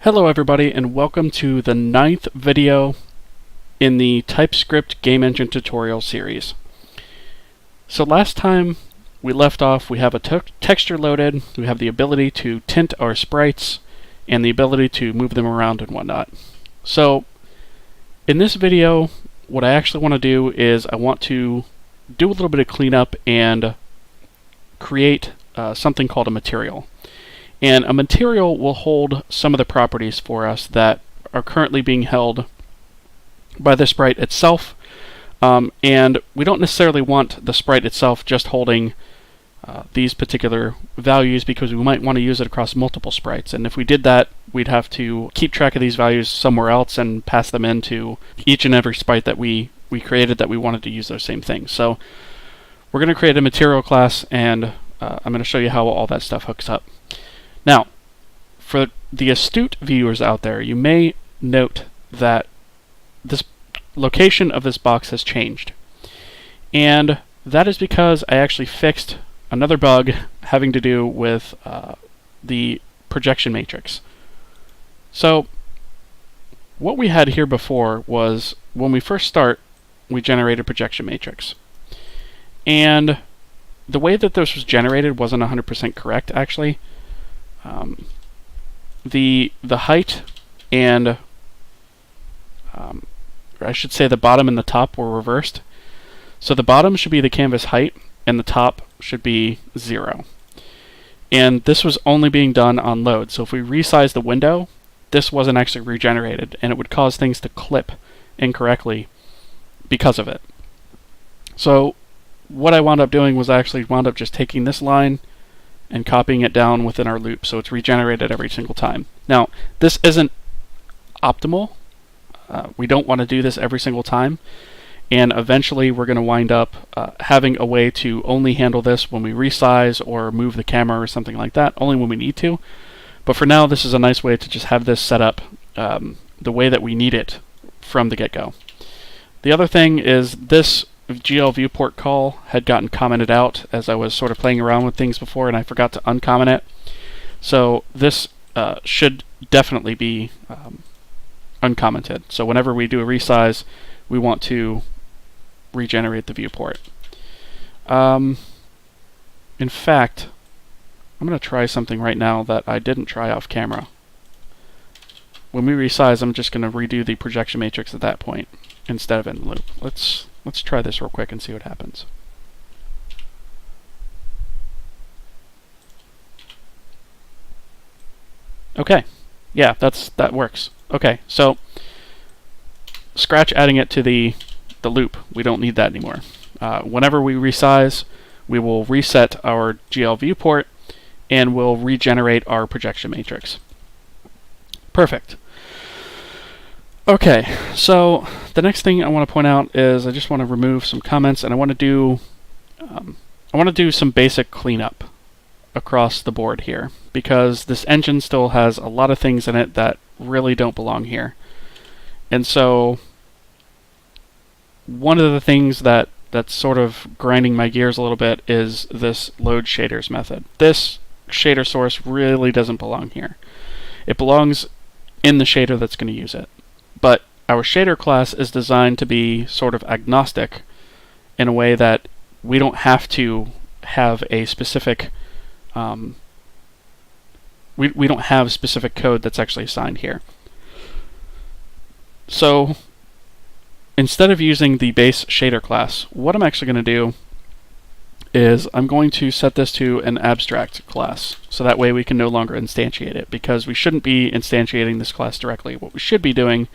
Hello everybody, and welcome to the 9th video in the TypeScript Game Engine tutorial series. So last time we left off, we have a texture loaded, we have the ability to tint our sprites, and the ability to move them around and whatnot. So in this video, what I actually want to do is I want to do a little bit of cleanup and create something called a material. And a material will hold some of the properties for us that are currently being held by the sprite itself. And we don't necessarily want the sprite itself just holding these particular values, because we might want to use it across multiple sprites. And if we did that, we'd have to keep track of these values somewhere else and pass them into each and every sprite that we created that we wanted to use those same things. So we're going to create a material class, and I'm going to show you how all that stuff hooks up. Now, for the astute viewers out there, you may note that this location of this box has changed. And that is because I actually fixed another bug having to do with the projection matrix. So, what we had here before was, when we first start, we generate a projection matrix. And the way that this was generated wasn't 100% correct, actually. The height and I should say the bottom and the top were reversed. So the bottom should be the canvas height and the top should be 0. And this was only being done on load. So if we resize the window, this wasn't actually regenerated, and it would cause things to clip incorrectly because of it. So what I wound up doing was I actually wound up just taking this line and copying it down within our loop, so it's regenerated every single time. Now, this isn't optimal. We don't want to do this every single time, and eventually we're going to wind up having a way to only handle this when we resize or move the camera or something like that, only when we need to. But for now, this is a nice way to just have this set up the way that we need it from the get-go. The other thing is this GL viewport call had gotten commented out as I was sort of playing around with things before, and I forgot to uncomment it. So this should definitely be uncommented. So whenever we do a resize, we want to regenerate the viewport. In fact, I'm going to try something right now that I didn't try off camera. When we resize, I'm just going to redo the projection matrix at that point instead of in the loop. Let's try this real quick and see what happens. Okay, yeah, that works. Okay, so scratch adding it to the loop. We don't need that anymore. Whenever we resize, we will reset our GL viewport and we'll regenerate our projection matrix. Perfect. Okay, so the next thing I want to point out is I just want to remove some comments, and I want to do some basic cleanup across the board here, because this engine still has a lot of things in it that really don't belong here. And so one of the things that's sort of grinding my gears a little bit is this load shaders method. This shader source really doesn't belong here. It belongs in the shader that's going to use it. But our shader class is designed to be sort of agnostic in a way that we don't have to have a specific we don't have specific code that's actually assigned here. So instead of using the base shader class, what I'm actually going to do is I'm going to set this to an abstract class, so that way we can no longer instantiate it, because we shouldn't be instantiating this class directly. What we should be doing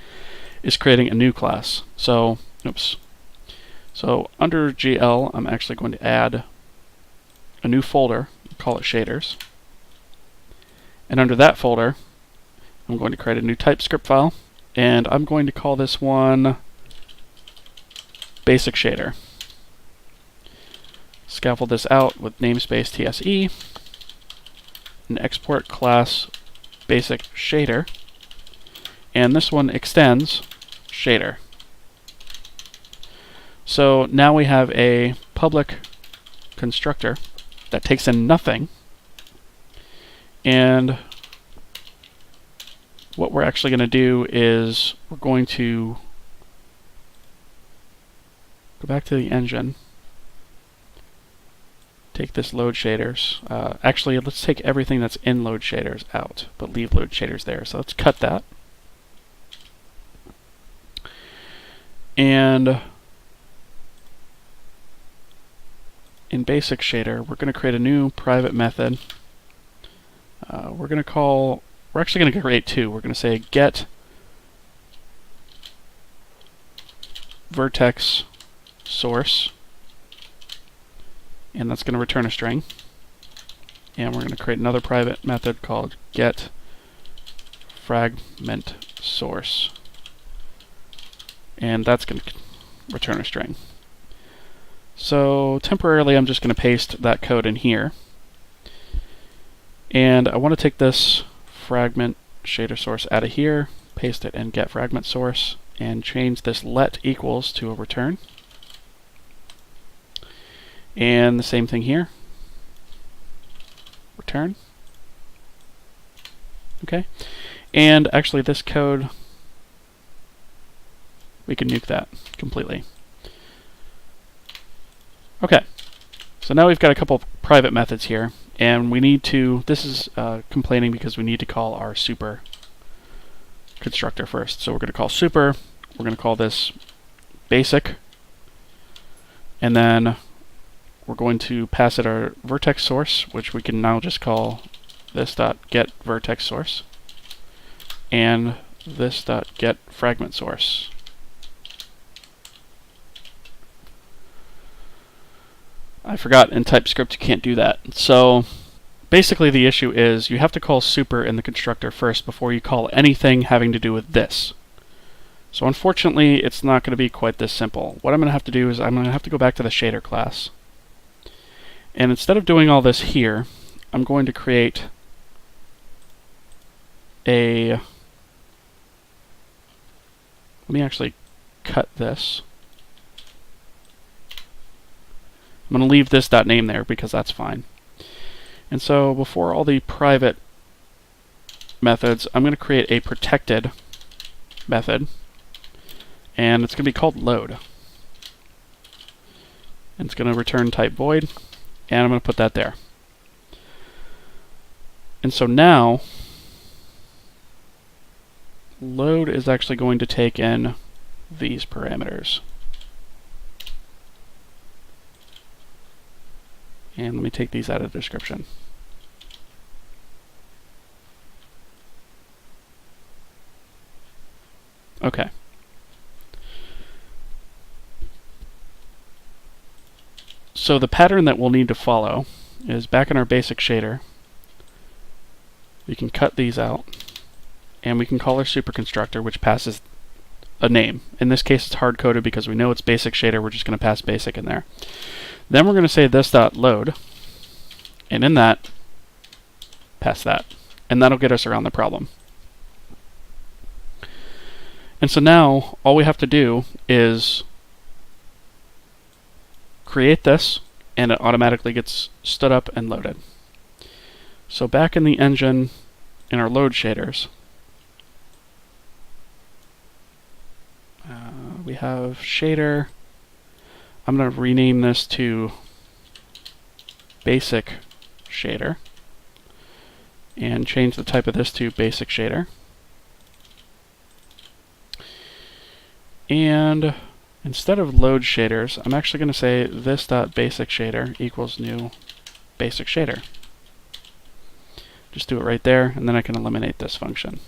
is creating a new class. So, oops. So under GL, I'm actually going to add a new folder, call it shaders. And under that folder, I'm going to create a new TypeScript file, and I'm going to call this one basic shader. Scaffold this out with namespace TSE, and export class basic shader, and this one extends shader. So now we have a public constructor that takes in nothing and what we're actually going to do is we're going to go back to the engine, take this load shaders. Actually, let's take everything that's in load shaders out, but leave load shaders there. So let's cut that. And in basic shader, we're going to create a new private method. We're actually going to create two. We're going to say get vertex source, and that's going to return a string. And we're going to create another private method called get fragment source, and that's going to return a string. So temporarily I'm just going to paste that code in here, and I want to take this fragment shader source out of here, paste it in get fragment source, and change this let equals to a return. And the same thing here, return. Okay, and actually this code, we can nuke that completely. Okay, so now we've got a couple private methods here, and we need to, this is complaining because we need to call our super constructor first. So we're going to call super, we're going to call this basic, and then we're going to pass it our vertex source, which we can now just call this dot get vertex source, and this dot get fragment source. I forgot in TypeScript you can't do that. So basically the issue is you have to call super in the constructor first before you call anything having to do with this. So unfortunately it's not going to be quite this simple. What I'm going to have to do is I'm going to have to go back to the shader class. And instead of doing all this here, I'm going to create a... Let me actually cut this. I'm going to leave this .name there because that's fine. And so before all the private methods, I'm going to create a protected method, and it's going to be called load. And it's going to return type void, and I'm going to put that there. And so now load is actually going to take in these parameters. And let me take these out of the description. Okay. So the pattern that we'll need to follow is back in our basic shader, we can cut these out, and we can call our super constructor, which passes a name. In this case it's hard-coded because we know it's basic shader, we're just going to pass basic in there. Then we're going to say this.load, and in that, pass that. And that'll get us around the problem. And so now, all we have to do is create this, and it automatically gets stood up and loaded. So back in the engine, in our load shaders, we have shader. I'm going to rename this to basic shader and change the type of this to basic shader. And instead of load shaders, I'm actually going to say this.basic shader equals new basic shader. Just do it right there, and then I can eliminate this function.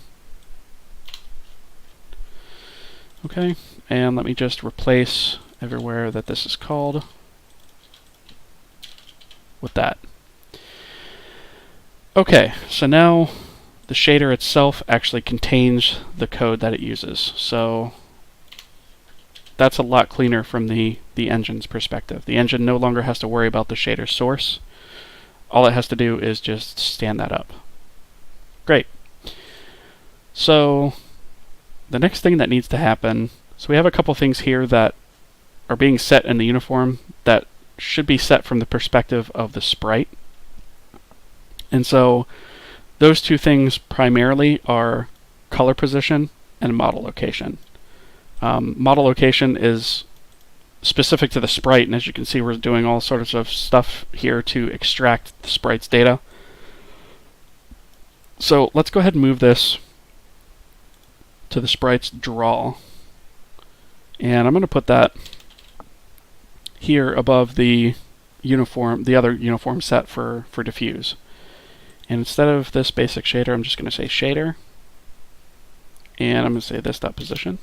Okay, and let me just replace everywhere that this is called with that. Okay, so now the shader itself actually contains the code that it uses. So that's a lot cleaner from the engine's perspective. The engine no longer has to worry about the shader source. All it has to do is just stand that up. Great. So the next thing that needs to happen, so we have a couple things here that are being set in the uniform that should be set from the perspective of the sprite. And so those two things primarily are color position and model location. Model location is specific to the sprite, and as you can see, we're doing all sorts of stuff here to extract the sprite's data. So let's go ahead and move this to the sprite's draw. And I'm going to put that here above the other uniform set for diffuse. And instead of this basic shader, I'm just going to say shader. And I'm going to say this.position.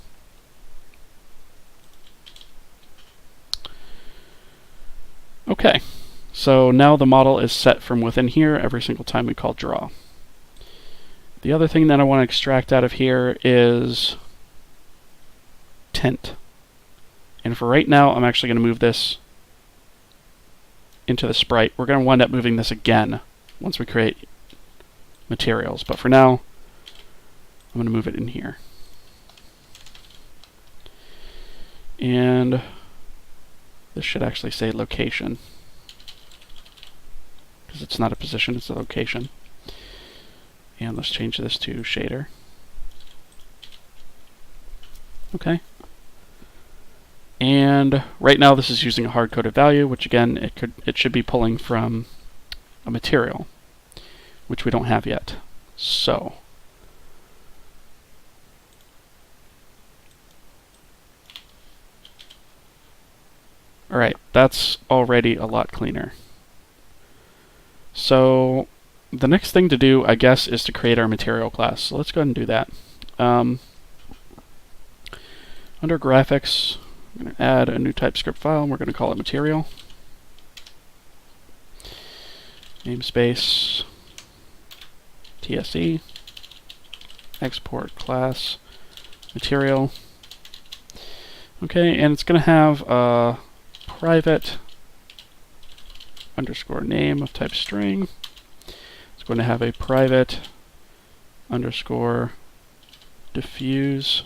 Okay, so now the model is set from within here every single time we call draw. The other thing that I want to extract out of here is tint. And for right now, I'm actually going to move this into the sprite. We're going to wind up moving this again once we create materials. But for now, I'm going to move it in here. And this should actually say location, because it's not a position, it's a location. And let's change this to shader. Okay. And right now this is using a hard-coded value, which again, it should be pulling from a material, which we don't have yet. So alright, that's already a lot cleaner. So the next thing to do, I guess, is to create our material class. So let's go ahead and do that. Under graphics, I'm going to add a new TypeScript file, and we're going to call it material. Namespace TSE, export class material. Okay, and it's going to have a private underscore name of type string. It's going to have a private underscore diffuse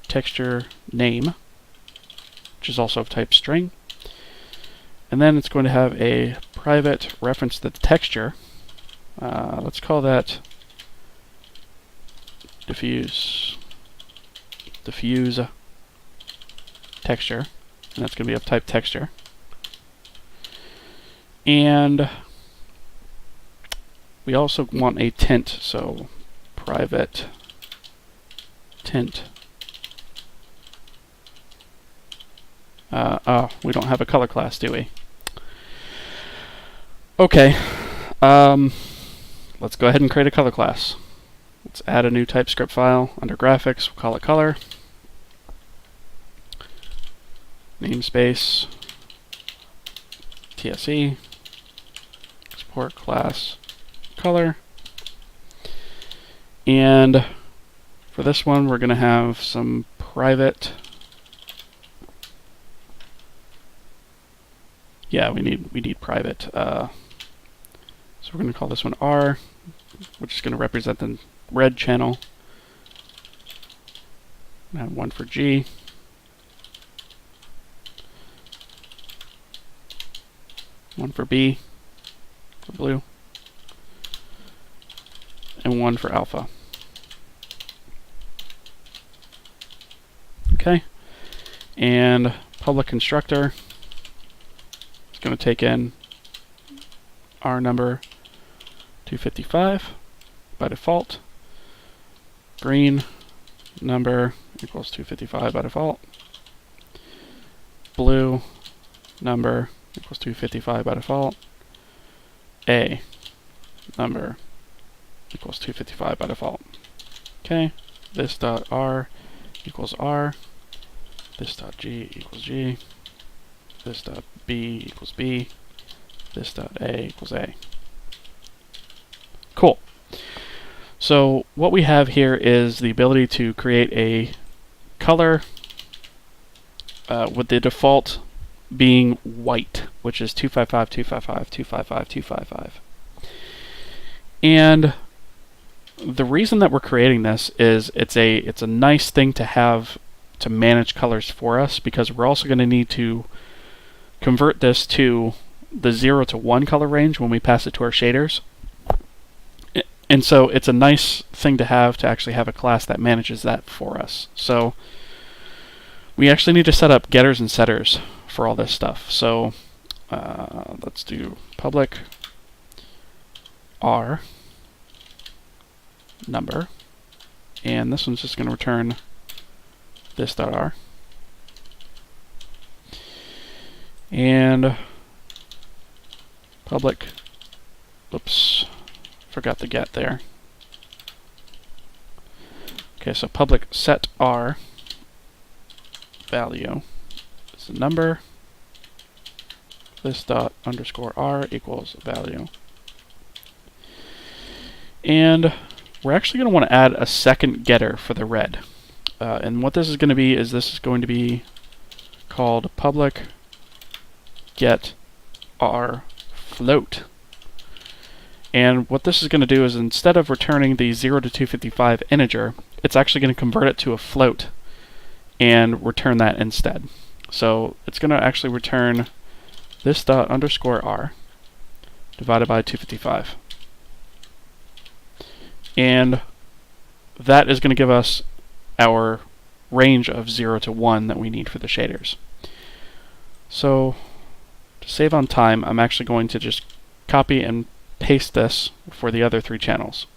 texture name, which is also of type string. And then it's going to have a private reference to the texture. Let's call that diffuse texture, and that's going to be of type texture. And we also want a tint, so private tint. We don't have a color class, do we? Okay, let's go ahead and create a color class. Let's add a new TypeScript file under graphics. We'll call it color. Namespace TSE, export class color. And for this one, we're going to have some private. Yeah, we need private. So we're going to call this one R, which is going to represent the red channel. And one for G. One for B, for blue. And one for alpha. Okay. And public constructor is going to take in our number 255 by default. Green number equals 255 by default. Blue number equals 255 by default. A number equals 255 by default. Okay, this dot R equals R. This dot G equals G. This dot B equals B. This dot A equals A. Cool. So what we have here is the ability to create a color with the default being white, which is 255, 255, 255, 255. And the reason that we're creating this is it's a nice thing to have to manage colors for us, because we're also going to need to convert this to the 0 to 1 color range when we pass it to our shaders. And so it's a nice thing to actually have a class that manages that for us. So we actually need to set up getters and setters for all this stuff. So let's do public R number, and this one's just going to return this.r. And public, oops, forgot the get there. Okay, so public set R value is a number, this dot underscore R equals value. And we're actually going to want to add a second getter for the red. And what this is going to be is this is going to be called public get R float. And what this is going to do is instead of returning the 0 to 255 integer, it's actually going to convert it to a float and return that instead. So it's going to actually return this dot underscore R divided by 255. And that is going to give us our range of 0 to 1 that we need for the shaders. So to save on time, I'm actually going to just copy and paste this for the other 3 channels.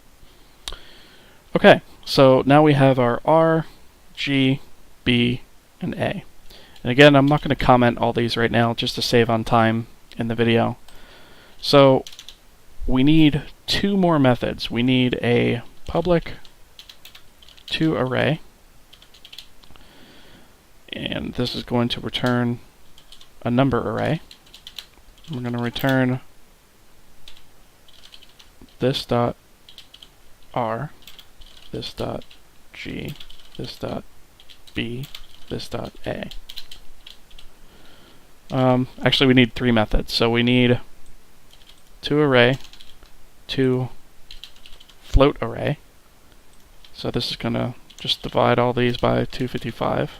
Okay, so now we have our R, G, B, and A. And again, I'm not going to comment all these right now just to save on time in the video. So we need 2 more methods. We need a public toArray, and this is going to return a number array. We're going to return this dot R, this dot G, this dot B, this dot A. Actually, we need 3 methods. So we need toArray, toFloat array. So this is going to just divide all these by 255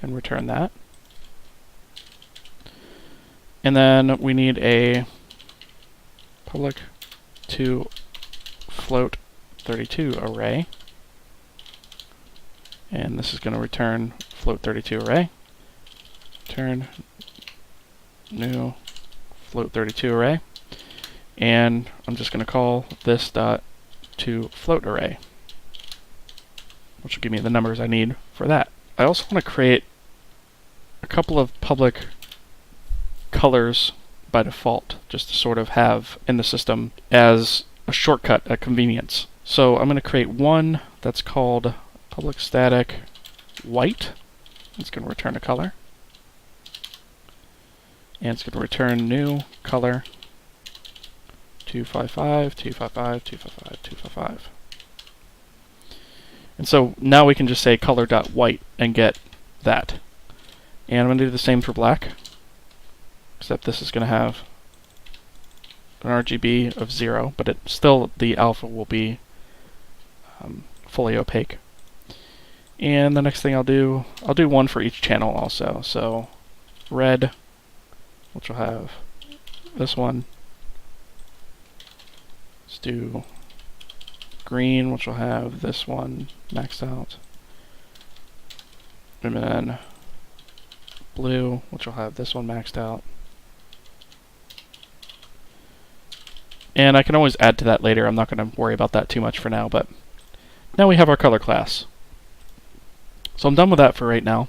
and return that. And then we need a public toFloat32 array. And this is going to return float32 array. Return new float32 array. And I'm just going to call this dot toFloat array, which will give me the numbers I need for that. I also want to create a couple of public colors by default, just to sort of have in the system as a shortcut, a convenience. So I'm going to create one that's called public static white. It's going to return a color. And it's going to return new color 255, 255, 255, 255. And so now we can just say color.white and get that. And I'm going to do the same for black, except this is going to have an RGB of 0, but still the alpha will be fully opaque. And the next thing I'll do one for each channel also. So red, which will have this one. Let's do green, which will have this one maxed out. And then blue, which will have this one maxed out. And I can always add to that later. I'm not going to worry about that too much for now, but now we have our color class. So I'm done with that for right now.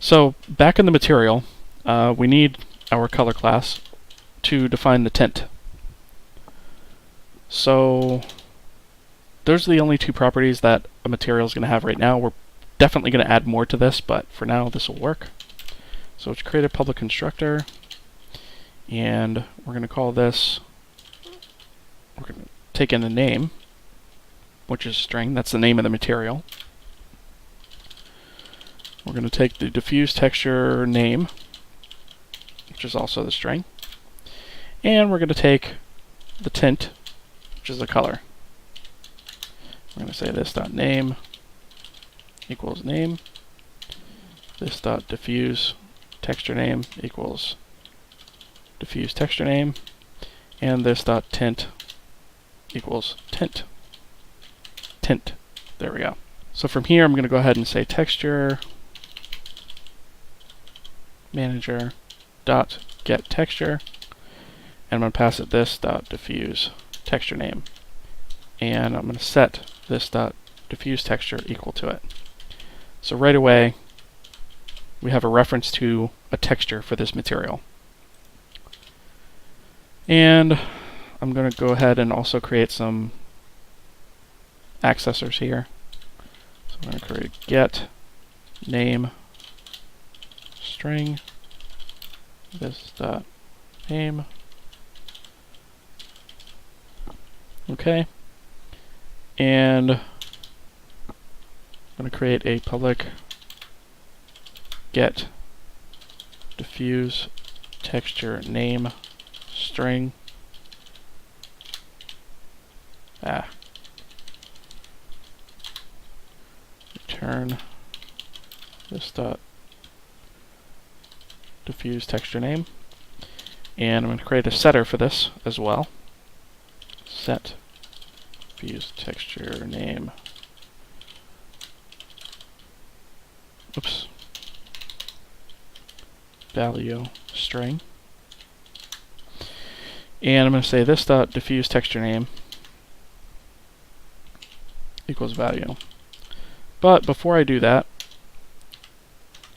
So back in the material, we need our color class to define the tint. So those are the only 2 properties that a material is going to have right now. We're definitely going to add more to this, but for now this will work. So let's create a public constructor, and we're going to call this, we're going to take in a name, which is string. That's the name of the material. We're going to take the diffuse texture name, which is also the string, and we're going to take the tint, which is the color. We're going to say this dot name equals name, this dot diffuse texture name equals diffuse texture name, and this dot tint equals tint. Tint. There we go. So from here, I'm going to go ahead and say texture manager dot get texture, and I'm going to pass it this dot diffuse texture name, and I'm going to set this dot diffuse texture equal to it. So right away, we have a reference to a texture for this material. And I'm going to go ahead and also create some accessors here. So I'm going to create get name string this dot name. Okay. And I'm going to create a public get diffuse texture name string. Return this dot diffuse texture name, and I'm going to create a setter for this as well. Set diffuse texture name. Oops. Value string. And I'm going to say this dot diffuse texture name equals value. But before I do that,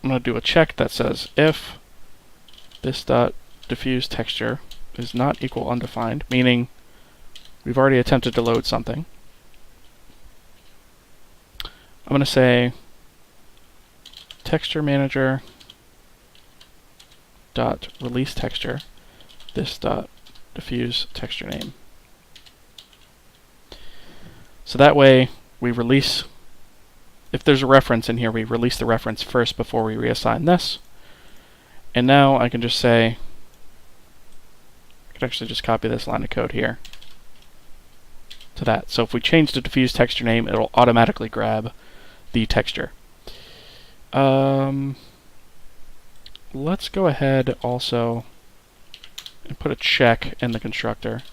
I'm going to do a check that says if this dot diffuse texture is not equal undefined, meaning we've already attempted to load something, I'm going to say texture manager dot release texture this dot diffuse texture name. So that way we release, if there's a reference in here, we release the reference first before we reassign this. And now I can just say, I could actually just copy this line of code here to that. So if we change the diffuse texture name, it'll automatically grab the texture. Let's go ahead also and put a check in the constructor.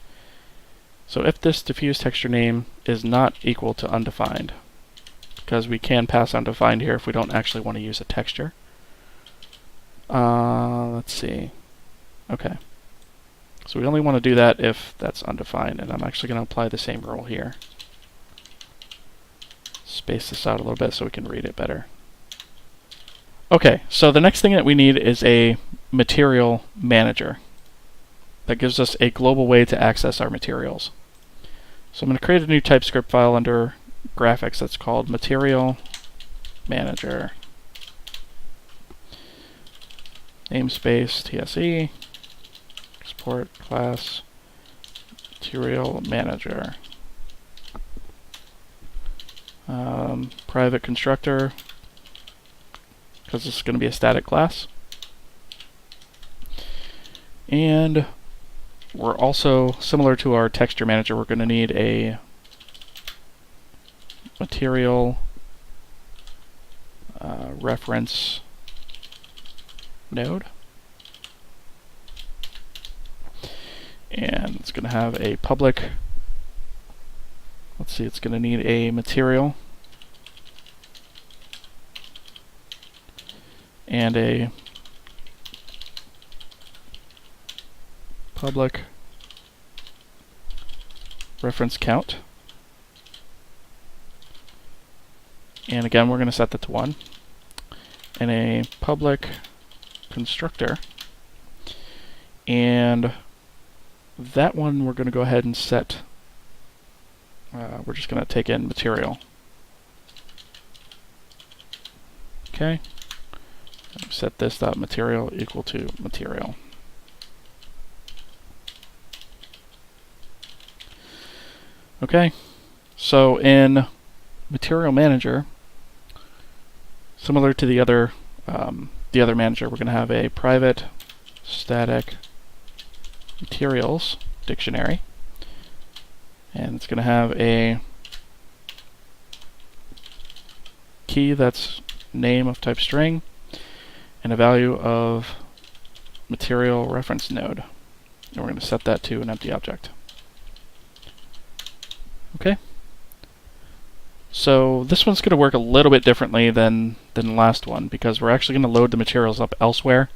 So if this diffuse texture name is not equal to undefined, because we can pass undefined here if we don't actually want to use a texture. Let's see. Okay. So we only want to do that if that's undefined, and I'm actually going to apply the same rule here. Space this out a little bit so we can read it better. Okay, so the next thing that we need is a material manager that gives us a global way to access our materials. So I'm going to create a new TypeScript file under graphics that's called material manager namespace TSE export class material manager private constructor, because this is going to be a static class, and we're also, similar to our texture manager, we're going to need a material reference node, and it's going to have a public, let's see, it's going to need a material and a public reference count. And again, we're going to set that to 1. And a public constructor. And that one we're going to go ahead and set, we're just going to take in material. Okay. Set this dot material equal to material. Okay, so in Material Manager, similar to the other manager, we're going to have a private static materials dictionary, and it's going to have a key that's name of type string and a value of material reference node and we're going to set that to an empty object. Okay. So this one's going to work a little bit differently than the last one, because we're actually going to load the materials up elsewhere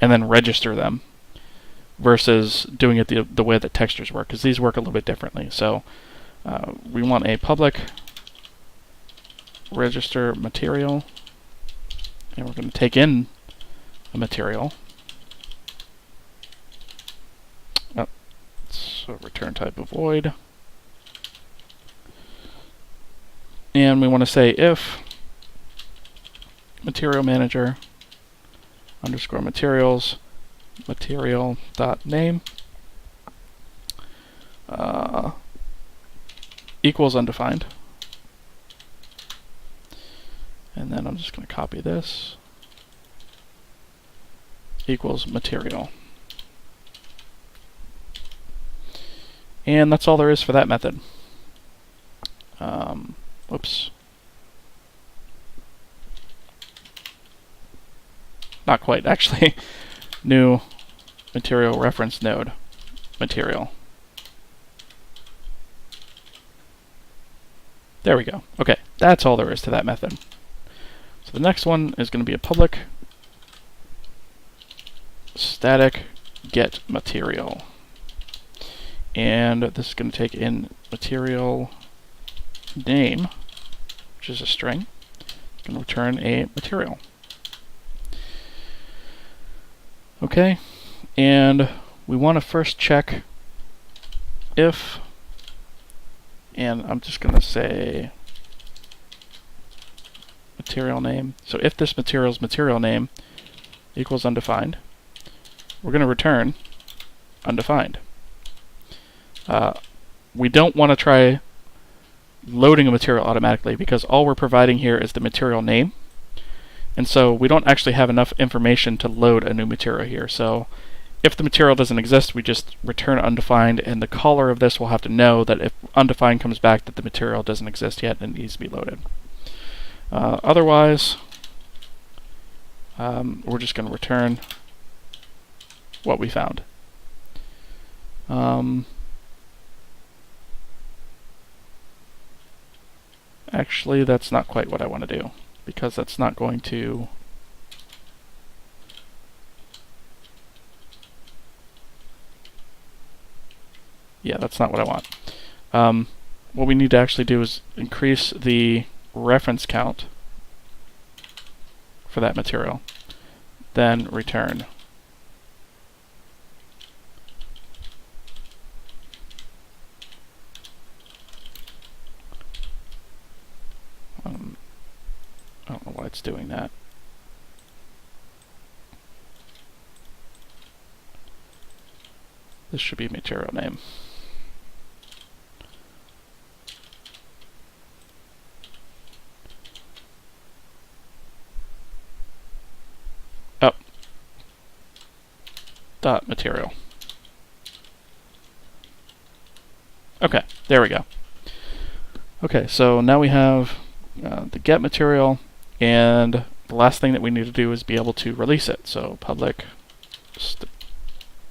and then register them, versus doing it the way that textures work, because these work a little bit differently. So we want a public register material, and we're going to take in a material. So return type of void. And we want to say if material manager underscore materials material dot name equals undefined. And then I'm just going to copy this, equals material. And that's all there is for that method. Whoops. Not quite, actually. New material reference node material. There we go. Okay, that's all there is to that method. So the next one is going to be a public static get material. And this is going to take in material name, which is a string. It's going to return a material. Okay, and we want to first check if, and I'm just going to say material name. So if this material's material name equals undefined, we're going to return undefined. We don't want to try loading a material automatically, because all we're providing here is the material name. And so we don't actually have enough information to load a new material here. So if the material doesn't exist, we just return undefined, and the caller of this will have to know that if undefined comes back, that the material doesn't exist yet and needs to be loaded. Otherwise, we're just going to return what we found. Actually, that's not quite what I want to do, because that's not going to... Yeah, that's not what I want. What we need to actually do is increase the reference count for that material, then return. I don't know why it's doing that. This should be material name. Oh. Dot material. Okay, there we go. Okay, so now we have the get material, and the last thing that we need to do is be able to release it. So public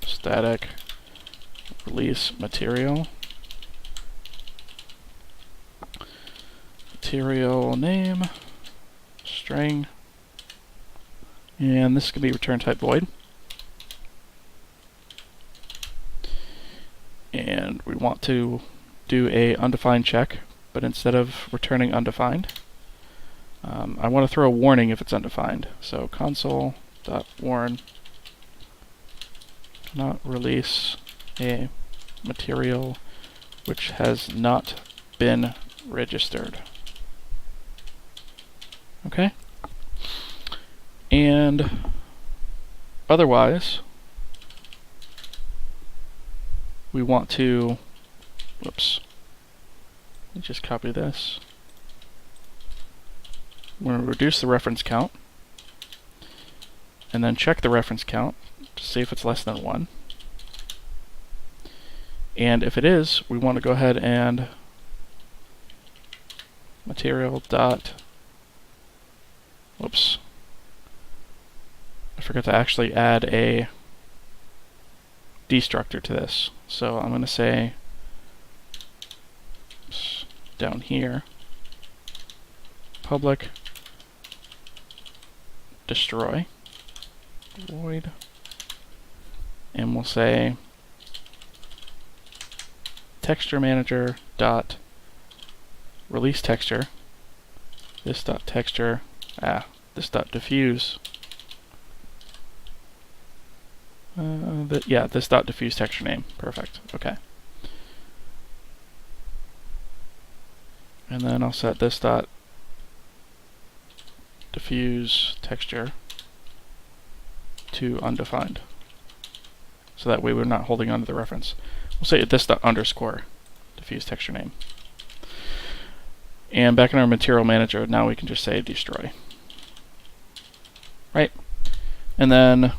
static release material, material name, string, and this can be return type void. And we want to do a undefined check, but instead of returning undefined, I want to throw a warning if it's undefined. So console.warn cannot release a material which has not been registered. Okay? And otherwise, we want to, whoops, let me just copy this. We're going to reduce the reference count, and then check the reference count to see if it's less than 1. And if it is, we want to go ahead and material dot, whoops, I forgot to actually add a destructor to this. So I'm going to say down here, public destroy void, and we'll say texture manager dot release texture, this dot texture, this dot diffuse, this dot diffuse texture name. Perfect. Okay. And then I'll set this dot diffuse texture to undefined, so that way we're not holding on to the reference. We'll say this dot underscore diffuse texture name. And back in our material manager, now we can just say destroy. Right? And then,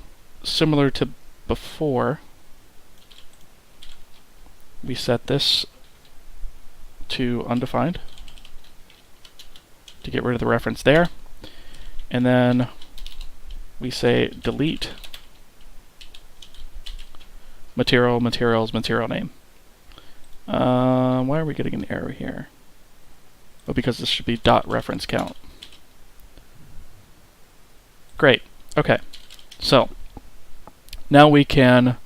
similar to before, we set this to undefined to get rid of the reference there. And then we say delete materials material name. Why are we getting an error here? Oh, because this should be dot reference count. Great. Okay. So now we can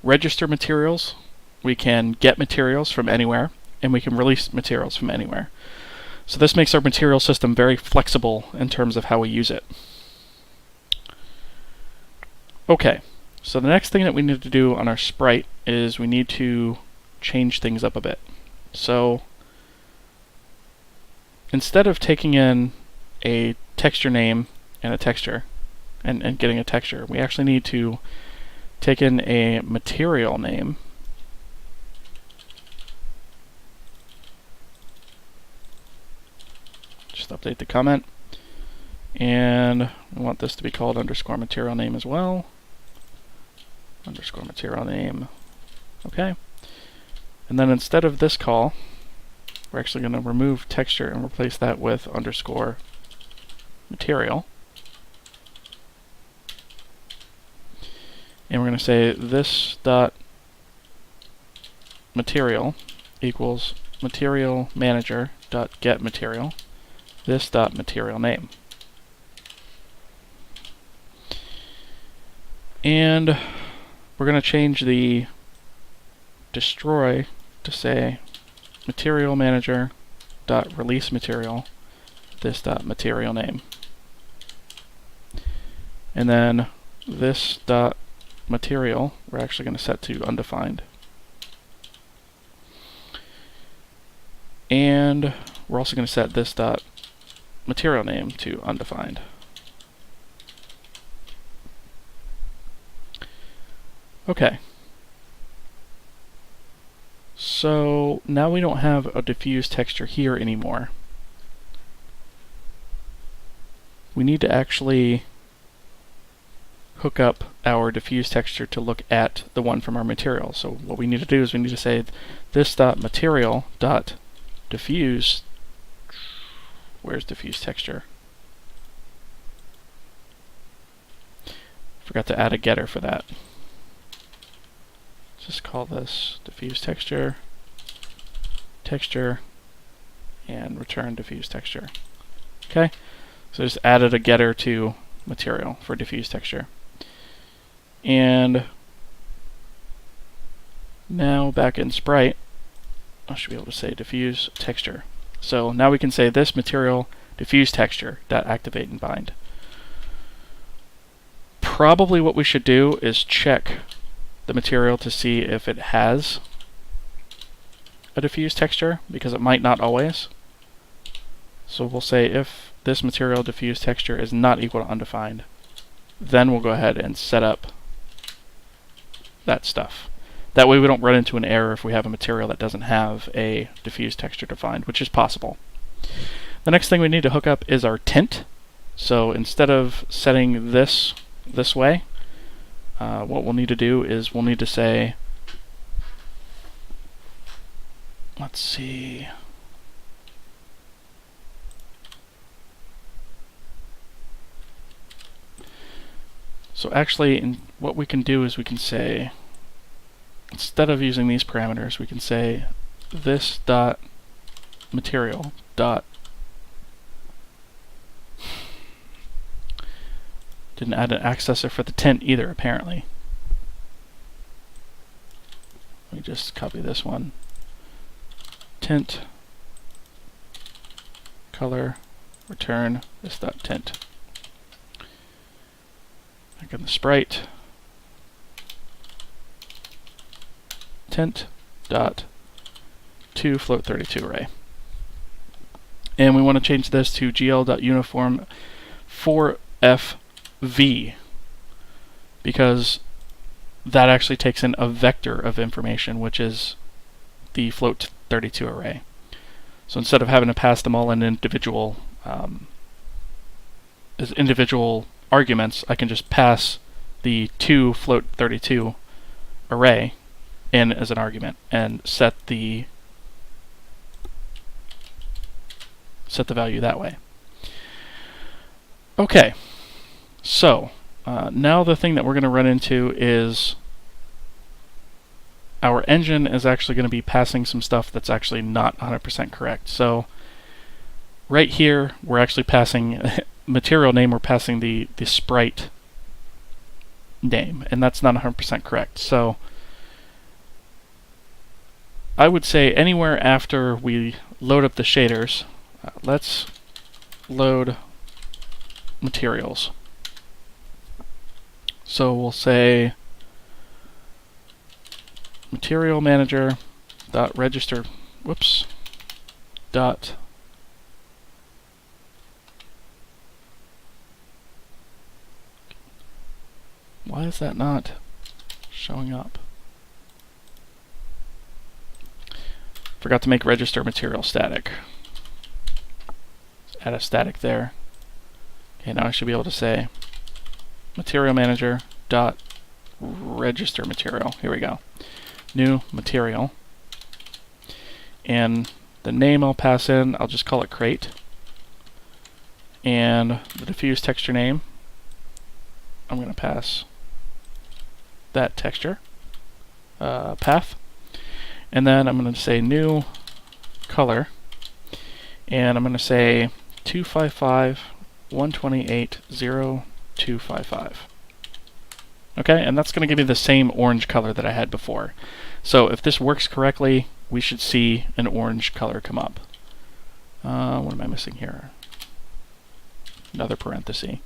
register materials, we can get materials from anywhere, and we can release materials from anywhere. So this makes our material system very flexible in terms of how we use it. Okay. So the next thing that we need to do on our sprite is we need to change things up a bit. So instead of taking in a texture name and a texture and getting a texture, we actually need to take in a material name just update the comment, and we want this to be called underscore material name as well. Underscore material name. Okay. And then instead of this call, we're actually going to remove texture and replace that with underscore material. And we're going to say this dot material equals material manager dot get material, this dot material name. And we're going to change the destroy to say material manager dot release material, this dot material name. And then this dot material we're actually going to set to undefined. And we're also going to set this dot material name to undefined. Okay. So now we don't have a diffuse texture here anymore. We need to actually hook up our diffuse texture to look at the one from our material. So what we need to do is we need to say this dot material dot diffuse. Where's diffuse texture? Forgot to add a getter for that. Just call this diffuse texture, texture, and return diffuse texture. Okay, so just added a getter to material for diffuse texture. And now back in Sprite, I should be able to say diffuse texture. So now we can say this material diffuse texture dot activate and bind. Probably what we should do is check the material to see if it has a diffuse texture, because it might not always. So we'll say if this material diffuse texture is not equal to undefined, then we'll go ahead and set up that stuff. That way we don't run into an error if we have a material that doesn't have a diffuse texture defined, which is possible. The next thing we need to hook up is our tint. So instead of setting this way, what we'll need to do is we'll need to say, let's see, so actually what we can do is we can say instead of using these parameters, we can say this dot material dot didn't add an accessor for the tint either, apparently. Let me just copy this one. Tint color return this dot tint. Back in the sprite, tint dot to float32 array. And we want to change this to gl.uniform 4fv, because that actually takes in a vector of information, which is the float32 array. So instead of having to pass them all in individual as individual arguments, I can just pass the to float32 array in as an argument and set the value that way. Okay, so now the thing that we're going to run into is our engine is actually going to be passing some stuff that's actually not 100% correct. So right here, we're actually passing material name, we're passing the sprite name, and that's not 100% correct. So I would say anywhere after we load up the shaders, let's load materials. So we'll say material manager dot register dot why is that not showing up? Forgot to make register material static. Let's add a static there. Okay, now I should be able to say material manager dot register material. Here we go. New material. And the name I'll pass in, I'll just call it crate. And the diffuse texture name, I'm going to pass that texture path. And then I'm going to say new color. And I'm going to say 255.128.0.255. Okay, and that's going to give me the same orange color that I had before. So if this works correctly, we should see an orange color come up. What am I missing here? Another parenthesis.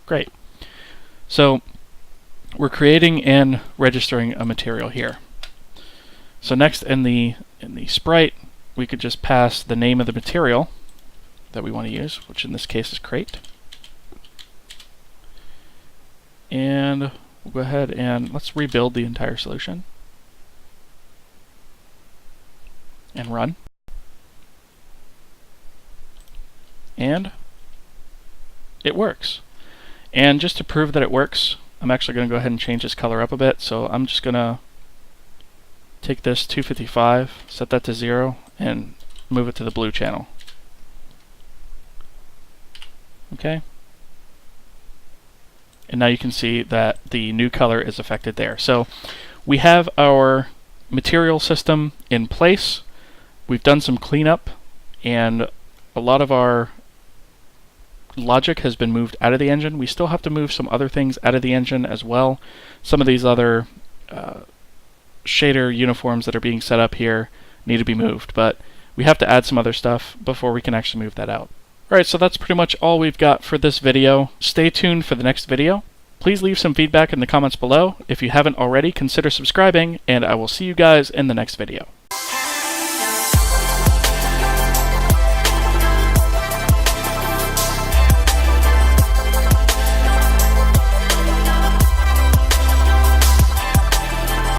Great. So we're creating and registering a material here. So next in the sprite, we could just pass the name of the material that we want to use, which in this case is crate. And we'll go ahead and let's rebuild the entire solution and run. And it works. And just to prove that it works, I'm actually going to go ahead and change this color up a bit. So I'm just going to take this 255, set that to 0, and move it to the blue channel. Okay. And now you can see that the new color is affected there. So we have our material system in place. We've done some cleanup, and a lot of our logic has been moved out of the engine. We still have to move some other things out of the engine as well. Some of these other shader uniforms that are being set up here need to be moved, but we have to add some other stuff before we can actually move that out. Alright, so that's pretty much all we've got for this video. Stay tuned for the next video. Please leave some feedback in the comments below. If you haven't already, consider subscribing, and I will see you guys in the next video.